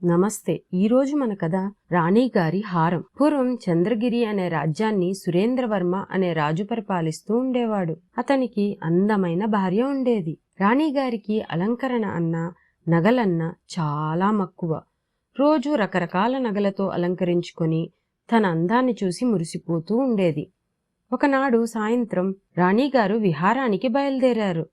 నమస్తే. ఈరోజు మన కథ రాణిగారి హారం. పూర్వం చంద్రగిరి అనే రాజ్యాన్ని సురేంద్రవర్మ అనే రాజు పరిపాలిస్తూ ఉండేవాడు. అతనికి అందమైన భార్య ఉండేది. రాణిగారికి అలంకరణ అన్నా నగలన్నా చాలా మక్కువ. రోజు రకరకాల నగలతో అలంకరించుకొని తన అందాన్ని చూసి మురిసిపోతూ ఉండేది. ఒకనాడు సాయంత్రం రాణిగారు విహారానికి బయలుదేరారు.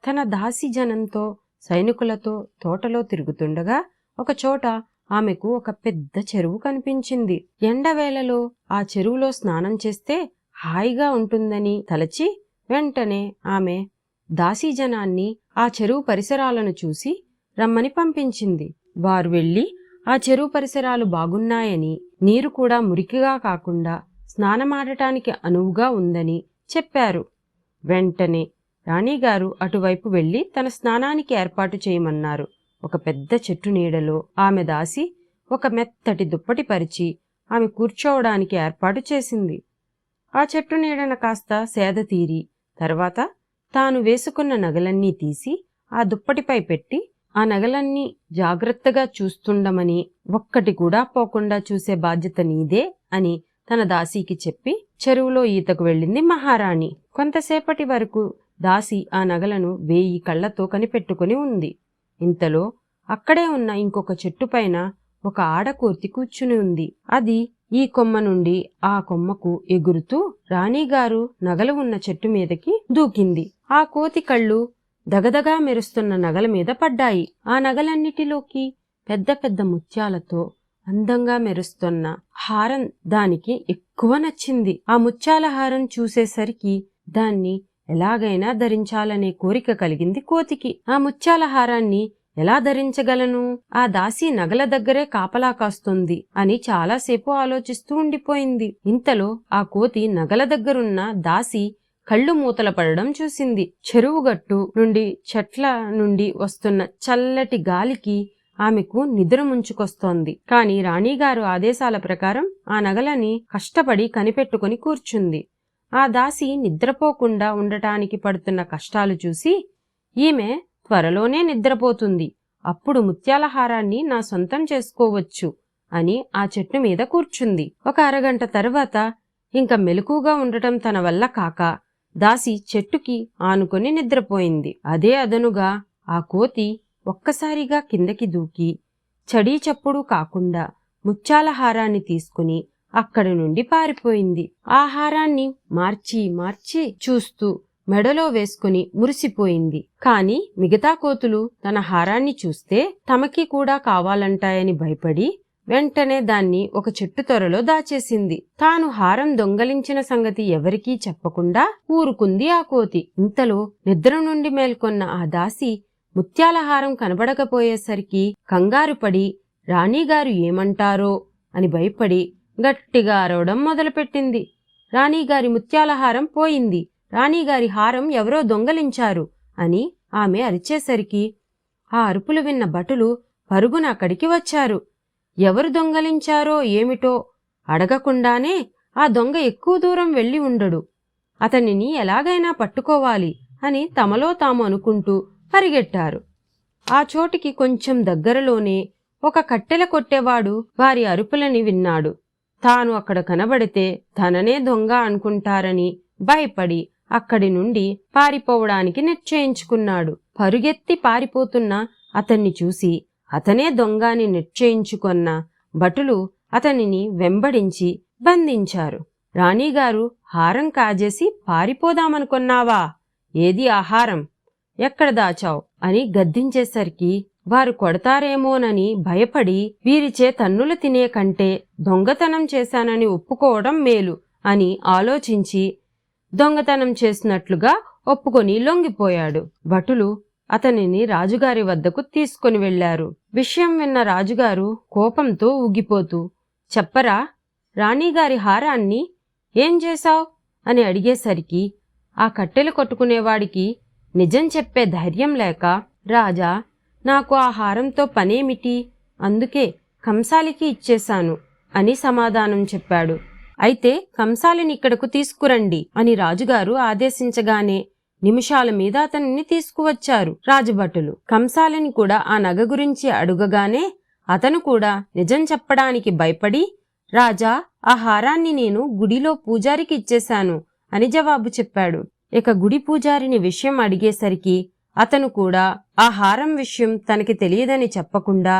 తన దాసి జనంతో సైనికులతో తోటలో తిరుగుతుండగా ఒకచోట ఆమెకు ఒక పెద్ద చెరువు కనిపించింది. ఎండవేళలో ఆ చెరువులో స్నానం చేస్తే హాయిగా ఉంటుందని తలచి వెంటనే ఆమె దాసీజనాన్ని ఆ చెరువు పరిసరాలను చూసి రమ్మని పంపించింది. వారు వెళ్లి ఆ చెరువు పరిసరాలు బాగున్నాయని, నీరు కూడా మురికిగా కాకుండా స్నానమాడటానికి అనువుగా ఉందని చెప్పారు. వెంటనే రాణిగారు అటువైపు వెళ్లి తన స్నానానికి ఏర్పాటు చేయమన్నారు. ఒక పెద్ద చెట్టు నీడలో ఆమె దాసి ఒక మెత్తటి దుప్పటి పరిచి ఆమె కూర్చోవడానికి ఏర్పాటు చేసింది. ఆ చెట్టు నీడన కాస్త సేద తీరి తర్వాత తాను వేసుకున్న నగలన్నీ తీసి ఆ దుప్పటిపై పెట్టి ఆ నగలన్నీ జాగ్రత్తగా చూస్తుండమని, ఒక్కటి కూడా పోకుండా చూసే బాధ్యత నీదే అని తన దాసీకి చెప్పి చెరువులో ఈతకు వెళ్ళింది మహారాణి. కొంతసేపటి వరకు దాసి ఆ నగలను 1000 కళ్లతో కనిపెట్టుకుని ఉంది. ఇంతలో అక్కడే ఉన్న ఇంకొక చెట్టుపైన ఒక ఆడకోతి కూర్చుని ఉంది. అది ఈ కొమ్మ నుండి ఆ కొమ్మకు ఎగురుతూ రాణిగారు నగలు ఉన్న చెట్టు మీదకి దూకింది. ఆ కోతి కళ్ళు దగదగా మెరుస్తున్న నగల మీద పడ్డాయి. ఆ నగలన్నిటిలోకి పెద్ద పెద్ద ముత్యాలతో అందంగా మెరుస్తున్న హారం దానికి ఎక్కువ నచ్చింది. ఆ ముత్యాల హారం చూసేసరికి దాన్ని ఎలాగైనా ధరించాలనే కోరిక కలిగింది కోతికి. ఆ ముత్యాల హారాన్ని ఎలా ధరించగలను? ఆ దాసి నగల దగ్గరే కాపలా కాస్తుంది అని చాలాసేపు ఆలోచిస్తూ ఉండిపోయింది. ఇంతలో ఆ కోతి నగల దగ్గరున్న దాసి కళ్ళు మూతల పడడం చూసింది. చెరువుగట్టు నుండి చెట్ల నుండి వస్తున్న చల్లటి గాలికి ఆమెకు నిద్ర ముంచుకొస్తోంది. కాని రాణిగారు ఆదేశాల ప్రకారం ఆ నగలని కష్టపడి కనిపెట్టుకుని కూర్చుంది. ఆ దాసి నిద్రపోకుండా ఉండటానికి పడుతున్న కష్టాలు చూసి ఈమె త్వరలోనే నిద్రపోతుంది, అప్పుడు ముత్యాల హారాన్ని నా సొంతం చేసుకోవచ్చు అని ఆ చెట్టు మీద కూర్చుంది. ఒక అరగంట తర్వాత ఇంక మెలకుగా ఉండటం తన వల్ల కాక దాసి చెట్టుకి ఆనుకొని నిద్రపోయింది. అదే అదనుగా ఆ కోతి ఒక్కసారిగా కిందకి దూకి చడీ చప్పుడు కాకుండా ముత్యాల హారాన్ని తీసుకుని అక్కడి నుండి పారిపోయింది. ఆ హారాన్ని మార్చి చూస్తూ మెడలో వేసుకుని మురిసిపోయింది. కాని మిగతా కోతులు తన హారాన్ని చూస్తే తమకి కూడా కావాలంటాయని భయపడి వెంటనే దాన్ని ఒక చెట్టు తొరలో దాచేసింది. తాను హారం దొంగలించిన సంగతి ఎవరికీ చెప్పకుండా ఊరుకుంది ఆ కోతి. ఇంతలో నిద్ర నుండి మేల్కొన్న ఆ దాసి ముత్యాల హారం కనబడకపోయేసరికి కంగారుపడి రాణిగారు ఏమంటారో అని భయపడి గట్టిగా అరవడం మొదలుపెట్టింది. రాణిగారి ముత్యాల హారం పోయింది, రాణిగారి హారం ఎవరో దొంగలించారు అని ఆమె అరిచేసరికి ఆ అరుపులు విన్న భటులు పరుగున అక్కడికి వచ్చారు. ఎవరు దొంగలించారో ఏమిటో అడగకుండానే ఆ దొంగ ఎక్కువ దూరం వెళ్లి ఉండడు, అతనిని ఎలాగైనా పట్టుకోవాలి అని తమలో తాము అనుకుంటూ పరిగెట్టారు. ఆ చోటికి కొంచెం దగ్గరలోనే ఒక కట్టెల కొట్టేవాడు వారి అరుపులని విన్నాడు. తాను అక్కడ కనబడితే తననే దొంగ అనుకుంటారని భయపడి అక్కడి నుండి పారిపోవడానికి నిశ్చయించుకున్నాడు. పరుగెత్తి పారిపోతున్న అతన్ని చూసి అతనే దొంగని నిశ్చయించుకున్న భటులు అతనిని వెంబడించి బంధించారు. రాణిగారు హారం కాజేసి పారిపోదామనుకున్నావా? ఏది ఆహారం? ఎక్కడ దాచావు అని గద్దించేసరికి వారు కొడతారేమోనని భయపడి వీరిచే తన్నులు తినే కంటే దొంగతనం చేశానని ఒప్పుకోవడం మేలు అని ఆలోచించి దొంగతనం చేసినట్లుగా ఒప్పుకొని లొంగిపోయాడు. భటులు అతనిని రాజుగారి వద్దకు తీసుకొని వెళ్లారు. విషయం విన్న రాజుగారు కోపంతో ఊగిపోతూ, చెప్పరా, రాణిగారి హారాన్ని ఏం చేశావ్ అని అడిగేసరికి ఆ కట్టెలు కొట్టుకునేవాడికి నిజం చెప్పే ధైర్యం లేక, రాజా, నాకు ఆ హారంతో పనేమిటి, అందుకే కంసాలికి ఇచ్చేశాను అని సమాధానం చెప్పాడు. అయితే కంసాలిని ఇక్కడకు తీసుకురండి అని రాజుగారు ఆదేశించగానే నిమిషాల మీద అతనిని తీసుకువచ్చారు రాజభటులు. కంసాలిని కూడా ఆ నగ గురించి అడుగగానే అతను కూడా నిజం చెప్పడానికి భయపడి, రాజా, ఆ హారాన్ని నేను గుడిలో పూజారికి ఇచ్చేశాను అని జవాబు చెప్పాడు. ఇక గుడి పూజారిని విషయం అడిగేసరికి అతను కూడా ఆ హారం విషయం తనకి తెలియదని చెప్పకుండా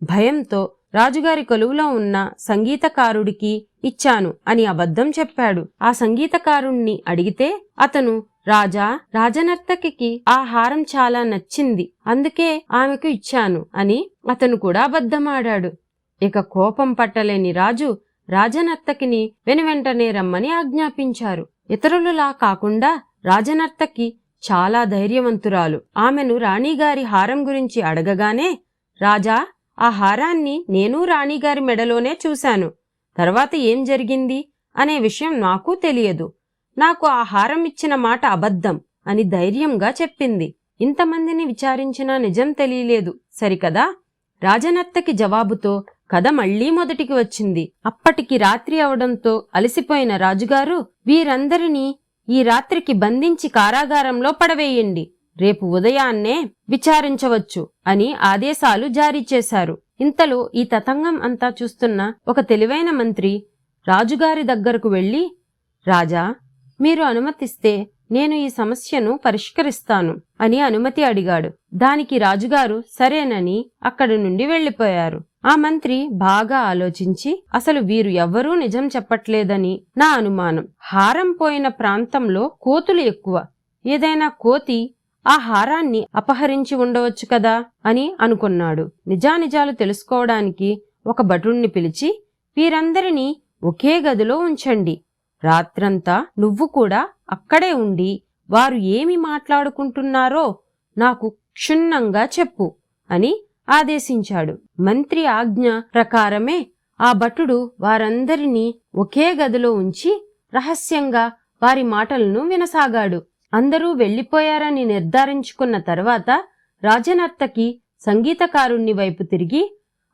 భయంతో రాజుగారి కొలువులో ఉన్న సంగీతకారుడికి ఇచ్చాను అని అబద్ధం చెప్పాడు. ఆ సంగీతకారుణ్ణి అడిగితే అతను, రాజా, రాజనర్తకికి ఆ హారం చాలా నచ్చింది, అందుకే ఆమెకు ఇచ్చాను అని అతను కూడా అబద్ధమాడాడు. ఇక కోపం పట్టలేని రాజు రాజనర్తకిని వెనువెంటనే రమ్మని ఆజ్ఞాపించారు. ఇతరులలా కాకుండా రాజనర్తకి చాలా ధైర్యవంతురాలు. ఆమెను రాణిగారి హారం గురించి అడగగానే, రాజా, ఆ హారాన్ని నేను రాణిగారి మెడలోనే చూశాను. తర్వాత ఏం జరిగింది అనే విషయం నాకు తెలియదు. నాకు ఆ హారం ఇచ్చిన మాట అబద్ధం అని ధైర్యంగా చెప్పింది. ఇంతమందిని విచారించినా నిజం తెలియలేదు సరికదా? రాజనర్తకి జవాబుతో కథ మళ్లీ మొదటికి వచ్చింది. అప్పటికి రాత్రి అవడంతో అలసిపోయిన రాజుగారు, వీరందరినీ ఈ రాత్రికి బంధించి కారాగారంలో పడవేయండి, రేపు ఉదయాన్నే విచారించవచ్చు అని ఆదేశాలు జారీ చేశారు. ఇంతలో ఈ తతంగం అంతా చూస్తున్న ఒక తెలివైన మంత్రి రాజుగారి దగ్గరకు వెళ్లి, రాజా, మీరు అనుమతిస్తే నేను ఈ సమస్యను పరిష్కరిస్తాను అని అనుమతి అడిగాడు. దానికి రాజుగారు సరేనని అక్కడి నుండి వెళ్లిపోయారు. ఆ మంత్రి బాగా ఆలోచించి, అసలు వీరు ఎవ్వరూ నిజం చెప్పట్లేదని నా అనుమానం. హారం పోయిన ప్రాంతంలో కోతులు ఎక్కువ. ఏదైనా కోతి ఆ హారాన్ని అపహరించి ఉండవచ్చు కదా అని అనుకున్నాడు. నిజానిజాలు తెలుసుకోవడానికి ఒక భటుణ్ణి పిలిచి, వీరందరినీ ఒకే గదిలో ఉంచండి. రాత్రంతా నువ్వు కూడా అక్కడే ఉండి వారు ఏమి మాట్లాడుకుంటున్నారో నాకు క్షుణ్ణంగా చెప్పు అని ఆదేశించాడు. మంత్రి ఆజ్ఞ ప్రకారమే ఆ భటుడు వారందరినీ ఒకే గదిలో ఉంచి రహస్యంగా వారి మాటలను వినసాగాడు. అందరూ వెళ్లిపోయారని నిర్ధారించుకున్న తర్వాత రాజనర్తకి సంగీతకారుణ్ణి వైపు తిరిగి,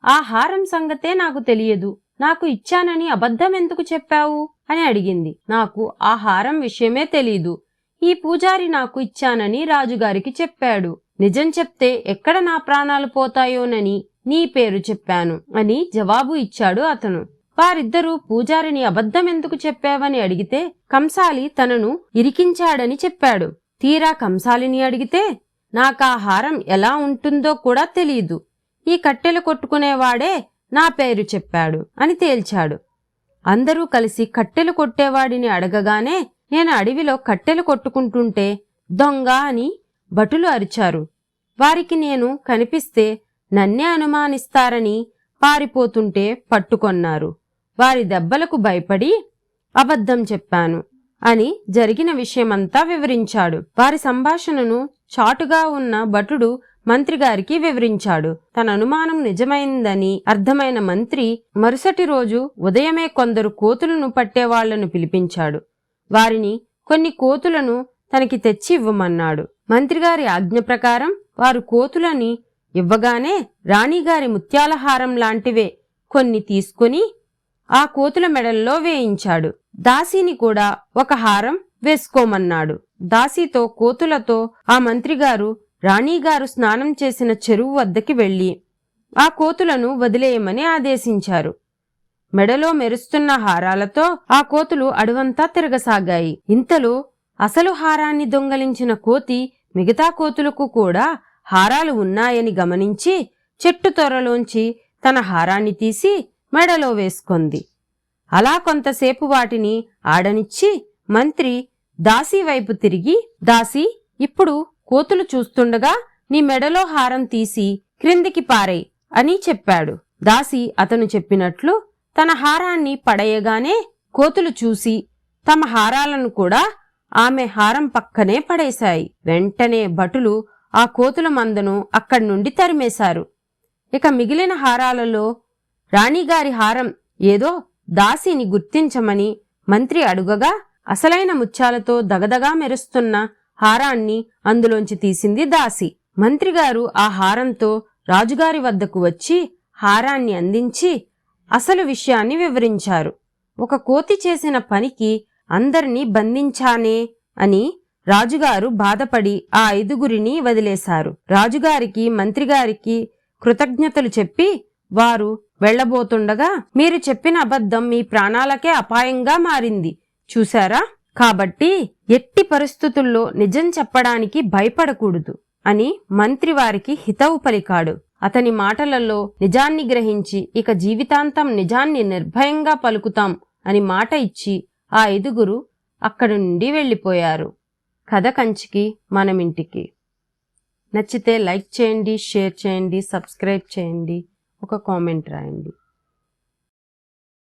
ఆ హారం సంగతే నాకు తెలియదు, నాకు ఇచ్చానని అబద్ధం ఎందుకు చెప్పావు అని అడిగింది. నాకు ఆ హారం విషయమే తెలీదు, ఈ పూజారి నాకు ఇచ్చానని రాజుగారికి చెప్పాడు. నిజం చెప్తే ఎక్కడ నా ప్రాణాలు పోతాయోనని నీ పేరు చెప్పాను అని జవాబు ఇచ్చాడు అతను. వారిద్దరూ పూజారిని అబద్ధం ఎందుకు చెప్పావని అడిగితే కంసాలి తనను ఇరికించాడని చెప్పాడు. తీరా కంసాలిని అడిగితే, నాకా హారం ఎలా ఉంటుందో కూడా తెలీదు, ఈ కట్టెలు కొట్టుకునేవాడే నా పేరు చెప్పాడు అని తేల్చాడు. అందరూ కలిసి కట్టెలు కొట్టేవాడిని అడగగానే, నేను అడవిలో కట్టెలు కొట్టుకుంటుంటే దొంగ అని భటులు అరిచారు. వారికి నేను కనిపిస్తే నన్నే అనుమానిస్తారని పారిపోతుంటే పట్టుకొన్నారు. వారి దెబ్బలకు భయపడి అబద్ధం చెప్పాను అని జరిగిన విషయమంతా వివరించాడు. వారి సంభాషణను చాటుగా ఉన్న భటుడు మంత్రిగారికి వివరించాడు. తన అనుమానం నిజమైందని అర్థమైన మంత్రి మరుసటి రోజు ఉదయమే కొందరు కోతులను పట్టేవాళ్లను పిలిపించాడు. వారిని కొన్ని కోతులను తనకి తెచ్చి ఇవ్వమన్నాడు. మంత్రిగారి ఆజ్ఞ ప్రకారం వారు కోతులని ఇవ్వగానే రాణిగారి ముత్యాలహారం లాంటివే కొన్ని తీసుకుని ఆ కోతుల మెడల్లో వేయించాడు. దాసీని కూడా ఒక హారం వేసుకోమన్నాడు. దాసీతో కోతులతో ఆ మంత్రిగారు రాణిగారు స్నానం చేసిన చెరువు వద్దకి వెళ్లి ఆ కోతులను వదిలేయమని ఆదేశించారు. మెడలో మెరుస్తున్న హారాలతో ఆ కోతులు అడవంతా తిరగసాగాయి. ఇంతలో అసలు హారాన్ని దొంగలించిన కోతి మిగతా కోతులకు కూడా హారాలు ఉన్నాయని గమనించి చెట్టు తొర్రలోంచి తన హారాన్ని తీసి మెడలో వేసుకొంది. అలా కొంతసేపు వాటిని ఆడనిచ్చి మంత్రి దాసీ వైపు తిరిగి, దాసీ, ఇప్పుడు కోతులు చూస్తుండగా నీ మెడలో హారం తీసి క్రిందికి పారేయ్ అని చెప్పాడు. దాసీ అతను చెప్పినట్లు తన హారాన్ని పడేయగానే కోతులు చూసి తమ హారాలను కూడా ఆమె హారం పక్కనే పడేశాయి. వెంటనే భటులు ఆ కోతుల మందను అక్కడి నుండి తరిమేశారు. ఇక మిగిలిన హారాలలో రాణిగారి హారం ఏదో దాసీని గుర్తించమని మంత్రి అడుగగా అసలైన ముత్యాలతో దగదగా మెరుస్తున్న హారాన్ని అందులోంచి తీసింది దాసి. మంత్రిగారు ఆ హారంతో రాజుగారి వద్దకు వచ్చి హారాన్ని అందించి అసలు విషయాన్ని వివరించారు. ఒక కోతి చేసిన పనికి అందరినీ బంధించానే అని రాజుగారు బాధపడి ఆ 5గురిని వదిలేశారు. రాజుగారికి మంత్రిగారికి కృతజ్ఞతలు చెప్పి వారు వెళ్లబోతుండగా మీరు చెప్పిన అబద్ధం మీ ప్రాణాలకే అపాయంగా మారింది చూశారా? కాబట్టి ఎట్టి పరిస్థితుల్లో నిజం చెప్పడానికి భయపడకూడదు అని మంత్రి వారికి హితవు పలికాడు. అతని మాటలలో నిజాన్ని గ్రహించి ఇక జీవితాంతం నిజాన్ని నిర్భయంగా పలుకుతాం అని మాట ఇచ్చి ఆ 5 అక్కడి నుండి వెళ్లిపోయారు. కథ కంచికి మనమింటికి. నచ్చితే లైక్ చేయండి, షేర్ చేయండి, సబ్స్క్రైబ్ చేయండి, ఒక కామెంట్ రాయండి.